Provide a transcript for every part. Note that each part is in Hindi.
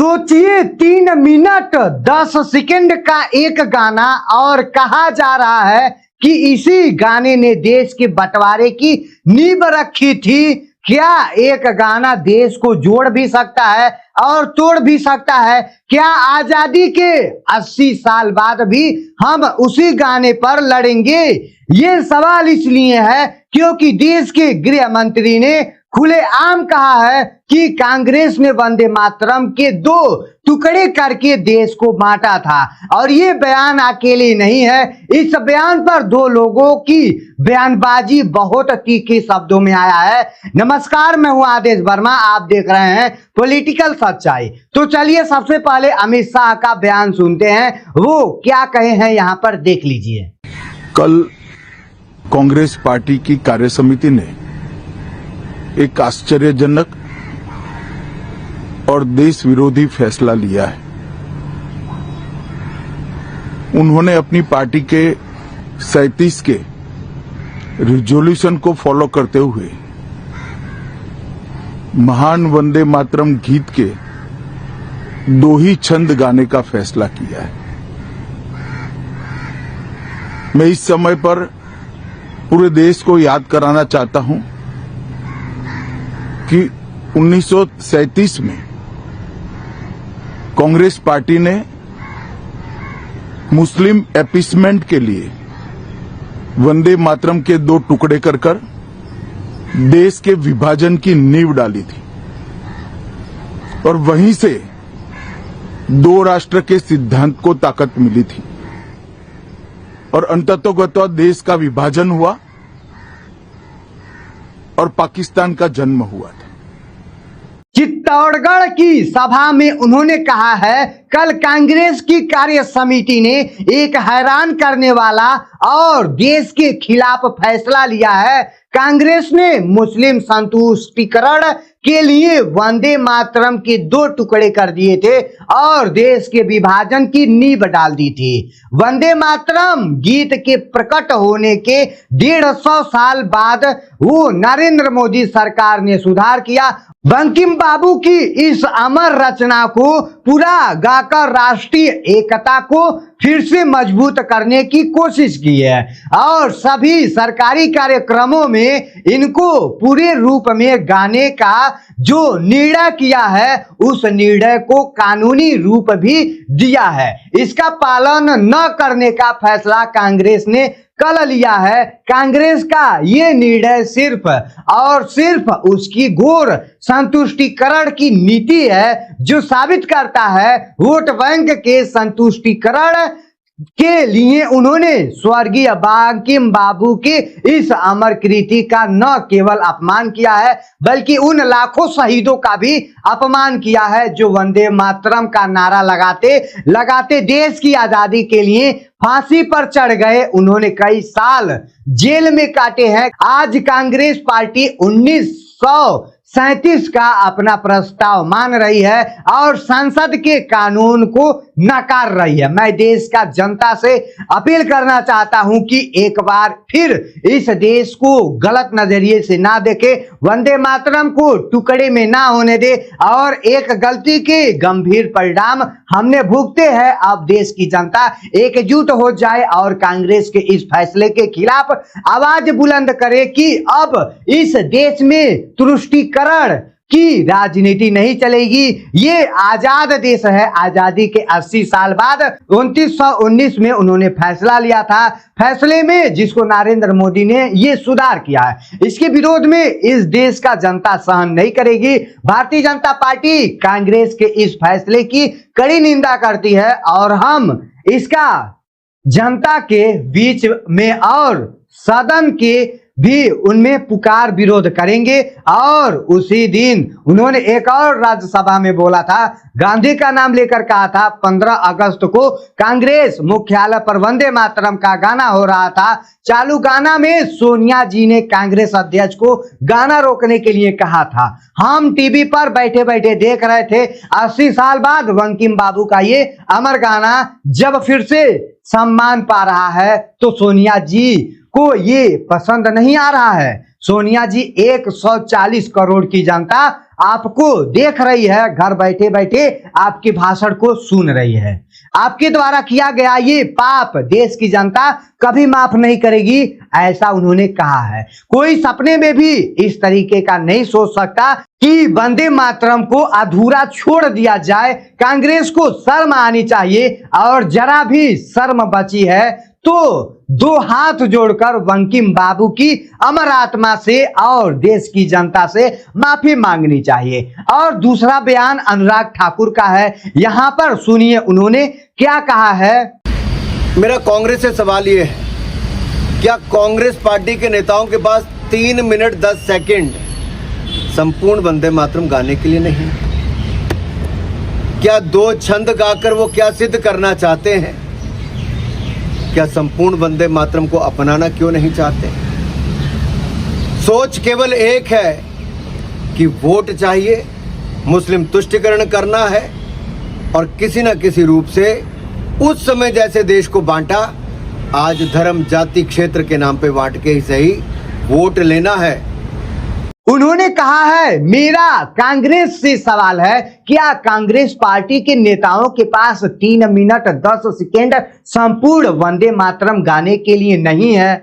सोचिए 3 मिनट 10 सेकंड का एक गाना और कहा जा रहा है कि इसी गाने ने देश के बंटवारे की नींव रखी थी। क्या एक गाना देश को जोड़ भी सकता है और तोड़ भी सकता है? क्या आजादी के 80 साल बाद भी हम उसी गाने पर लड़ेंगे? ये सवाल इसलिए है क्योंकि देश के गृह मंत्री ने खुलेआम कहा है कि कांग्रेस ने वंदे मातरम के 2 टुकड़े करके देश को बांटा था। और ये बयान अकेले नहीं है, इस बयान पर 2 लोगों की बयानबाजी बहुत तीखे शब्दों में आया है। नमस्कार, मैं हूं आदेश वर्मा, आप देख रहे हैं पॉलिटिकल सच्चाई। तो चलिए सबसे पहले अमित शाह का बयान सुनते हैं, वो क्या कहे हैं यहाँ पर देख लीजिए। कल कांग्रेस पार्टी की कार्यसमिति ने एक आश्चर्यजनक और देश विरोधी फैसला लिया है। उन्होंने अपनी पार्टी के 37 के रिजोल्यूशन को फॉलो करते हुए महान वंदे मातरम गीत के 2 ही छंद गाने का फैसला किया है। मैं इस समय पर पूरे देश को याद कराना चाहता हूं कि 1937 में कांग्रेस पार्टी ने मुस्लिम अपीसमेंट के लिए वंदे मातरम के 2 टुकड़े कर देश के विभाजन की नींव डाली थी और वहीं से 2 राष्ट्र के सिद्धांत को ताकत मिली थी और अंततोगत्वा देश का विभाजन हुआ और पाकिस्तान का जन्म हुआ था। चित्तौड़गढ़ की सभा में उन्होंने कहा है, कल कांग्रेस की कार्य समिति ने एक हैरान करने वाला और देश के खिलाफ फैसला लिया है। कांग्रेस ने मुस्लिम संतुष्टिकरण के लिए वंदे मातरम के 2 टुकड़े कर दिए थे और देश के विभाजन की नींव डाल दी थी। वंदे मातरम गीत के प्रकट होने के 150 साल बाद वो नरेंद्र मोदी सरकार ने सुधार किया। बंकिम बाबू की इस अमर रचना को पूरा गाकर राष्ट्रीय एकता को फिर से मजबूत करने की कोशिश की है और सभी सरकारी कार्यक्रमों में इनको पूरे रूप में गाने का जो निर्णय किया है उस निर्णय को कानूनी रूप भी दिया है। इसका पालन न करने का फैसला कांग्रेस ने कल लिया है। कांग्रेस का ये निर्णय सिर्फ और सिर्फ उसकी घोर संतुष्टिकरण की नीति है, जो साबित करता है वोट बैंक के संतुष्टिकरण के लिए उन्होंने स्वर्गीय बंकिम बाबू की इस अमर कृति का न केवल अपमान किया है बल्कि उन लाखों शहीदों का भी अपमान किया है जो वंदे मातरम का नारा लगाते लगाते देश की आजादी के लिए फांसी पर चढ़ गए। उन्होंने कई साल जेल में काटे हैं। आज कांग्रेस पार्टी 1937 का अपना प्रस्ताव मान रही है और संसद के कानून को नकार रही है। मैं देश का जनता से अपील करना चाहता हूं कि एक बार फिर इस देश को गलत नजरिए से ना देखे, वंदे मातरम को टुकड़े में ना होने दे और एक गलती के गंभीर परिणाम हमने भुगते हैं। अब देश की जनता एकजुट हो जाए और कांग्रेस के इस फैसले के खिलाफ आवाज बुलंद करे कि अब इस देश में तुष्टीकरण की राजनीति नहीं चलेगी। ये आजाद देश है। आजादी के 80 साल बाद 1919 में उन्होंने फैसला लिया था। फैसले में जिसको नरेंद्र मोदी ने ये सुधार किया है, इसके विरोध में इस देश का जनता सहन नहीं करेगी। भारतीय जनता पार्टी कांग्रेस के इस फैसले की कड़ी निंदा करती है और हम इसका जनता के बीच में और सदन के भी उनमें पुकार विरोध करेंगे। और उसी दिन उन्होंने एक और राज्यसभा में बोला था, गांधी का नाम लेकर कहा था 15 अगस्त को कांग्रेस मुख्यालय पर वंदे मातरम का गाना हो रहा था। चालू गाना में सोनिया जी ने कांग्रेस अध्यक्ष को गाना रोकने के लिए कहा था। हम टीवी पर बैठे बैठे देख रहे थे। 80 साल बाद बंकिम बाबू का ये अमर गाना जब फिर से सम्मान पा रहा है तो सोनिया जी को ये पसंद नहीं आ रहा है। सोनिया जी 140 करोड़ की जनता आपको देख रही है, घर बैठे बैठे आपके भाषण को सुन रही है। आपके द्वारा किया गया ये पाप देश की जनता कभी माफ नहीं करेगी, ऐसा उन्होंने कहा है। कोई सपने में भी इस तरीके का नहीं सोच सकता कि वंदे मातरम को अधूरा छोड़ दिया जाए। कांग्रेस को शर्म आनी चाहिए, और जरा भी शर्म बची है तो दो हाथ जोड़कर बंकिम बाबू की अमर आत्मा से और देश की जनता से माफी मांगनी चाहिए। और दूसरा बयान अनुराग ठाकुर का है, यहां पर सुनिए उन्होंने क्या कहा है। मेरा कांग्रेस से सवाल ये है, क्या कांग्रेस पार्टी के नेताओं के पास 3 मिनट 10 सेकंड संपूर्ण वंदे मातरम गाने के लिए नहीं? क्या 2 छंद गाकर वो क्या सिद्ध करना चाहते हैं? क्या संपूर्ण वंदे मातरम को अपनाना क्यों नहीं चाहते? सोच केवल एक है कि वोट चाहिए, मुस्लिम तुष्टिकरण करना है, और किसी न किसी रूप से उस समय जैसे देश को बांटा, आज धर्म जाति क्षेत्र के नाम पे बांट के ही सही वोट लेना है। उन्होंने कहा है, मेरा कांग्रेस से सवाल है, क्या कांग्रेस पार्टी के नेताओं के पास 3 मिनट 10 सेकेंड संपूर्ण वंदे मातरम गाने के लिए नहीं है?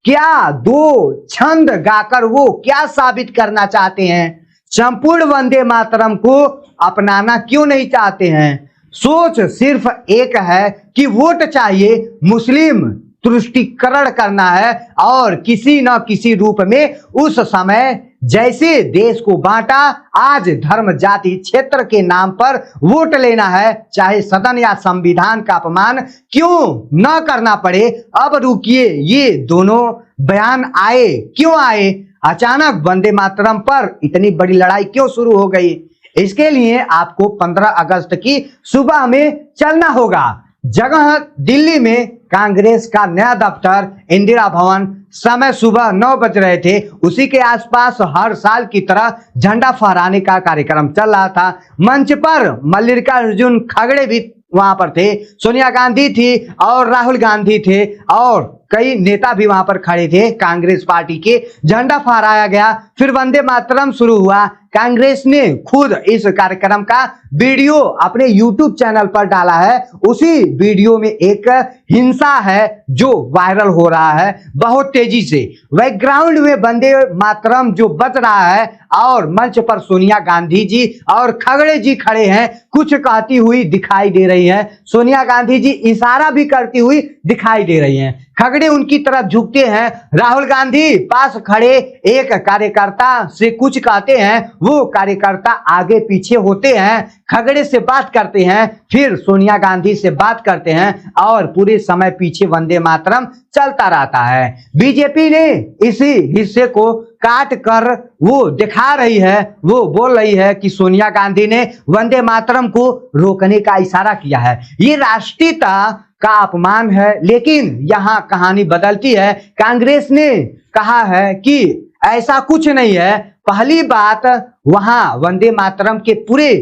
क्या 2 छंद गाकर वो क्या साबित करना चाहते हैं? संपूर्ण वंदे मातरम को अपनाना क्यों नहीं चाहते हैं? सोच सिर्फ एक है कि वोट चाहिए, मुस्लिम तुष्टिकरण करना है, और किसी न किसी रूप में उस समय जैसे देश को बांटा, आज धर्म जाति क्षेत्र के नाम पर वोट लेना है, चाहे सदन या संविधान का अपमान क्यों न करना पड़े। अब रुकिए, ये दोनों बयान आए क्यों आए? अचानक वंदे मातरम पर इतनी बड़ी लड़ाई क्यों शुरू हो गई? इसके लिए आपको 15 अगस्त की सुबह में चलना होगा। जगह दिल्ली में कांग्रेस का नया दफ्तर इंदिरा भवन, समय सुबह 9 बज रहे थे। उसी के आसपास हर साल की तरह झंडा फहराने का कार्यक्रम चल रहा था। मंच पर मल्लिकार्जुन खड़गे भी वहां पर थे, सोनिया गांधी थी और राहुल गांधी थे, और कई नेता भी वहां पर खड़े थे। कांग्रेस पार्टी के झंडा फहराया गया, फिर वंदे मातरम शुरू हुआ। कांग्रेस ने खुद इस कार्यक्रम का वीडियो अपने YouTube चैनल पर डाला है। उसी वीडियो में एक हिंसा है जो वायरल हो रहा है बहुत तेजी से। बैकग्राउंड में वंदे मातरम जो बज रहा है, और मंच पर सोनिया गांधी जी और खड़गे जी खड़े हैं, कुछ कहती हुई दिखाई दे रही हैं। सोनिया गांधी जी इशारा भी करती हुई दिखाई दे रही हैं, खड़गे उनकी तरफ झुकते हैं। राहुल गांधी पास खड़े एक कार्यकर्ता से कुछ कहते हैं, वो कार्यकर्ता आगे पीछे होते हैं, खड़गे से बात करते हैं, फिर सोनिया गांधी से बात करते हैं, और पूरे समय पीछे वंदे मातरम चलता रहता है। बीजेपी ने इसी हिस्से को काट कर वो दिखा रही है, वो बोल रही है कि सोनिया गांधी ने वंदे मातरम को रोकने का इशारा किया है। ये राष्ट्रीयता का अपमान है। लेकिन यहाँ कहानी बदलती है। कांग्रेस ने कहा है कि ऐसा कुछ नहीं है। पहली बात, वहां वंदे मातरम के पूरे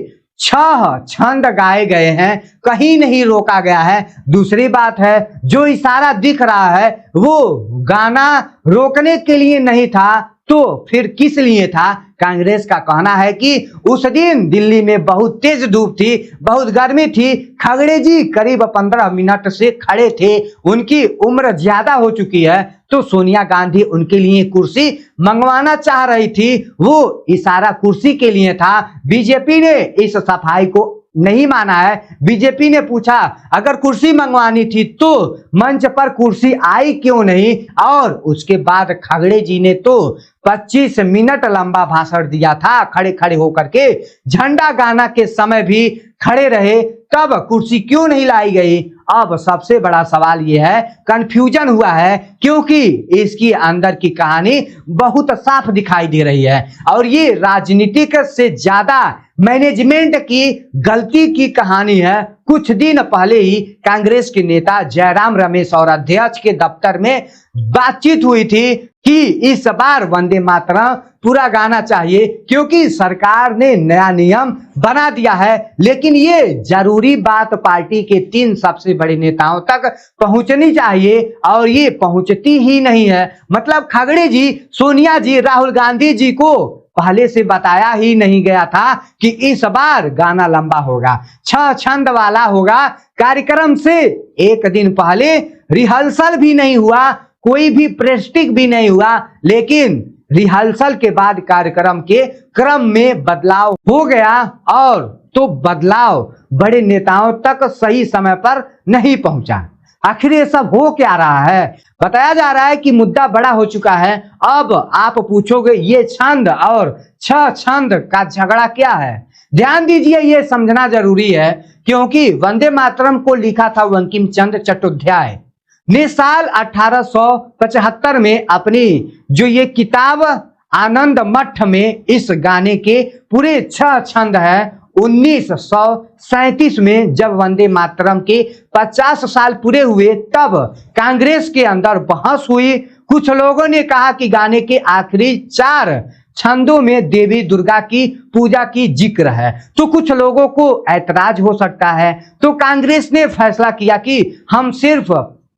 6 छंद गाए गए हैं, कहीं नहीं रोका गया है। दूसरी बात है, जो इशारा दिख रहा है वो गाना रोकने के लिए नहीं था, तो फिर किस लिए था? कांग्रेस का कहना है कि उस दिन दिल्ली में बहुत तेज धूप थी, बहुत गर्मी थी। खड़गे जी करीब 15 मिनट से खड़े थे, उनकी उम्र ज्यादा हो चुकी है, तो सोनिया गांधी उनके लिए कुर्सी मंगवाना चाह रही थी। वो इशारा कुर्सी के लिए था। बीजेपी ने इस सफाई को नहीं माना है। बीजेपी ने पूछा, अगर कुर्सी मंगवानी थी तो मंच पर कुर्सी आई क्यों नहीं? और उसके बाद खड़गे जी ने तो 25 मिनट लंबा भाषण दिया था, खड़े खड़े होकर के। झंडा गाना के समय भी खड़े रहे, तब कुर्सी क्यों नहीं लाई गई? अब सबसे बड़ा सवाल यह है, कंफ्यूजन हुआ है, क्योंकि इसकी अंदर की कहानी बहुत साफ दिखाई दे रही है, और ये राजनीतिक से ज्यादा मैनेजमेंट की गलती की कहानी है। कुछ दिन पहले ही कांग्रेस के नेता जयराम रमेश और अध्यक्ष के दफ्तर में बातचीत हुई थी कि इस बार वंदे मातरम पूरा गाना चाहिए, क्योंकि सरकार ने नया नियम बना दिया है। लेकिन ये जरूरी बात पार्टी के 3 सबसे बड़े नेताओं तक पहुंचनी चाहिए, और ये पहुंचती ही नहीं है। मतलब खड़गे जी, सोनिया जी, राहुल गांधी जी को पहले से बताया ही नहीं गया था कि इस बार गाना लंबा होगा, 6 छंद वाला होगा। कार्यक्रम से एक दिन पहले रिहर्सल भी नहीं हुआ, कोई भी प्रैक्टिस भी नहीं हुआ, लेकिन रिहर्सल के बाद कार्यक्रम के क्रम में बदलाव हो गया और तो बदलाव बड़े नेताओं तक सही समय पर नहीं पहुंचा। आखिर ये सब हो क्या रहा है? बताया जा रहा है कि मुद्दा बड़ा हो चुका है। अब आप पूछोगे ये छंद और 6 छंद का झगड़ा क्या है? ध्यान दीजिए, ये समझना जरूरी है क्योंकि वंदे मातरम को लिखा था बंकिम चंद्र चट्टोपाध्याय ने साल 1875 में अपनी जो ये किताब आनंद मठ में इस गाने के पूरे 6 छंद है। 1937 में जब वंदे मातरम के 50 साल पूरे हुए तब कांग्रेस के अंदर बहस हुई। कुछ लोगों ने कहा कि गाने के आखिरी 4 छंदों में देवी दुर्गा की पूजा की जिक्र है, तो कुछ लोगों को ऐतराज हो सकता है। तो कांग्रेस ने फैसला किया कि हम सिर्फ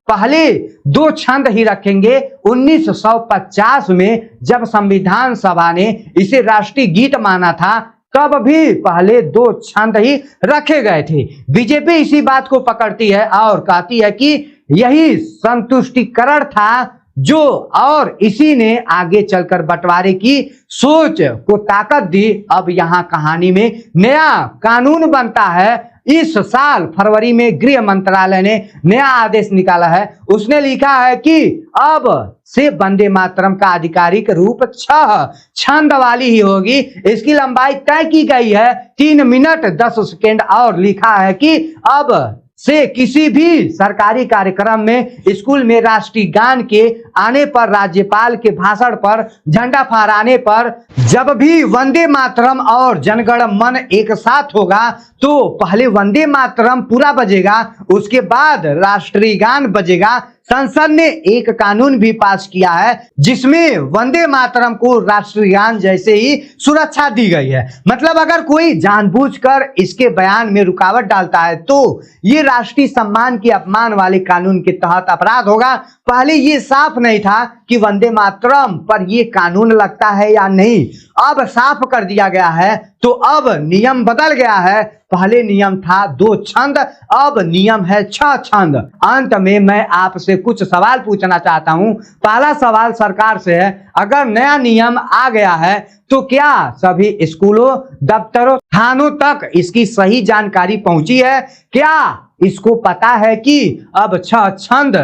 पहले 2 छंद ही रखेंगे। 1950 में जब संविधान सभा ने इसे राष्ट्रीय गीत माना था तब भी पहले 2 छंद ही रखे गए थे। बीजेपी इसी बात को पकड़ती है और कहती है कि यही संतुष्टिकरण था जो और इसी ने आगे चलकर बंटवारे की सोच को ताकत दी। अब यहाँ कहानी में नया कानून बनता है। इस साल फरवरी में गृह मंत्रालय ने नया आदेश निकाला है। उसने लिखा है कि अब से वंदे मातरम का आधिकारिक रूप 6 छंद वाली ही होगी। इसकी लंबाई तय की गई है 3 मिनट 10 सेकेंड और लिखा है कि अब से किसी भी सरकारी कार्यक्रम में, स्कूल में राष्ट्रीय गान के आने पर, राज्यपाल के भाषण पर, झंडा फहराने पर, जब भी वंदे मातरम और जनगण मन एक साथ होगा तो पहले वंदे मातरम पूरा बजेगा, उसके बाद राष्ट्रीय गान बजेगा। संसद ने एक कानून भी पास किया है जिसमें वंदे मातरम को राष्ट्रीय गान जैसे ही सुरक्षा दी गई है। मतलब अगर कोई जानबूझकर इसके बयान में रुकावट डालता है तो ये राष्ट्रीय सम्मान के अपमान वाले कानून के तहत अपराध होगा। पहले ये साफ नहीं था कि वंदे मातरम पर ये कानून लगता है या नहीं, अब साफ कर दिया गया है। तो अब नियम बदल गया है। पहले नियम था 2 छंद, अब नियम है 6 छंद। अंत में मैं आपसे कुछ सवाल पूछना चाहता हूं। पहला सवाल सरकार से है, अगर नया नियम आ गया है तो क्या सभी स्कूलों, दफ्तरों, थानों तक इसकी सही जानकारी पहुंची है? क्या इसको पता है कि अब 6 छंद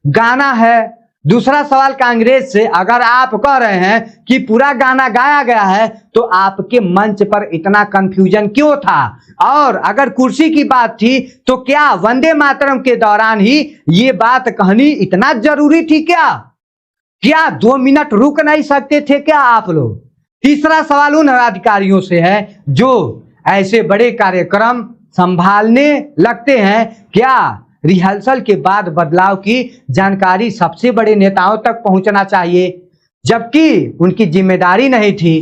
गाना है? दूसरा सवाल कांग्रेस से, अगर आप कह रहे हैं कि पूरा गाना गाया गया है तो आपके मंच पर इतना कंफ्यूजन क्यों था? और अगर कुर्सी की बात थी तो क्या वंदे मातरम के दौरान ही ये बात कहनी इतना जरूरी थी? क्या 2 मिनट रुक नहीं सकते थे क्या आप लोग? तीसरा सवाल उन अधिकारियों से है जो ऐसे बड़े कार्यक्रम संभालने लगते हैं, क्या रिहर्सल के बाद बदलाव की जानकारी सबसे बड़े नेताओं तक पहुंचना चाहिए जबकि उनकी जिम्मेदारी नहीं थी?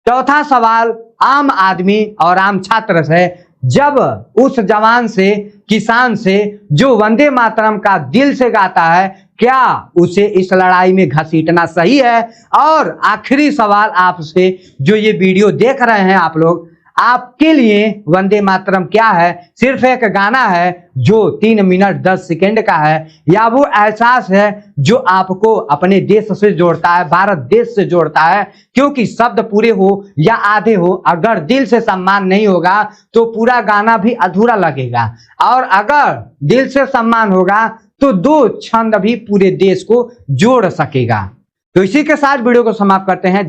चौथा सवाल आम आदमी और आम छात्र से, जब उस जवान से, किसान से जो वंदे मातरम का दिल से गाता है, क्या उसे इस लड़ाई में घसीटना सही है? और आखिरी सवाल आपसे, जो ये वीडियो देख रहे हैं आप लोग, आपके लिए वंदे मातरम क्या है? सिर्फ एक गाना है जो 3 मिनट 10 सेकेंड का है, या वो एहसास है जो आपको अपने देश से जोड़ता है, भारत देश से जोड़ता है? क्योंकि शब्द पूरे हो या आधे हो, अगर दिल से सम्मान नहीं होगा तो पूरा गाना भी अधूरा लगेगा, और अगर दिल से सम्मान होगा तो 2 छंद भी पूरे देश को जोड़ सकेगा। तो इसी के साथ वीडियो को समाप्त करते हैं।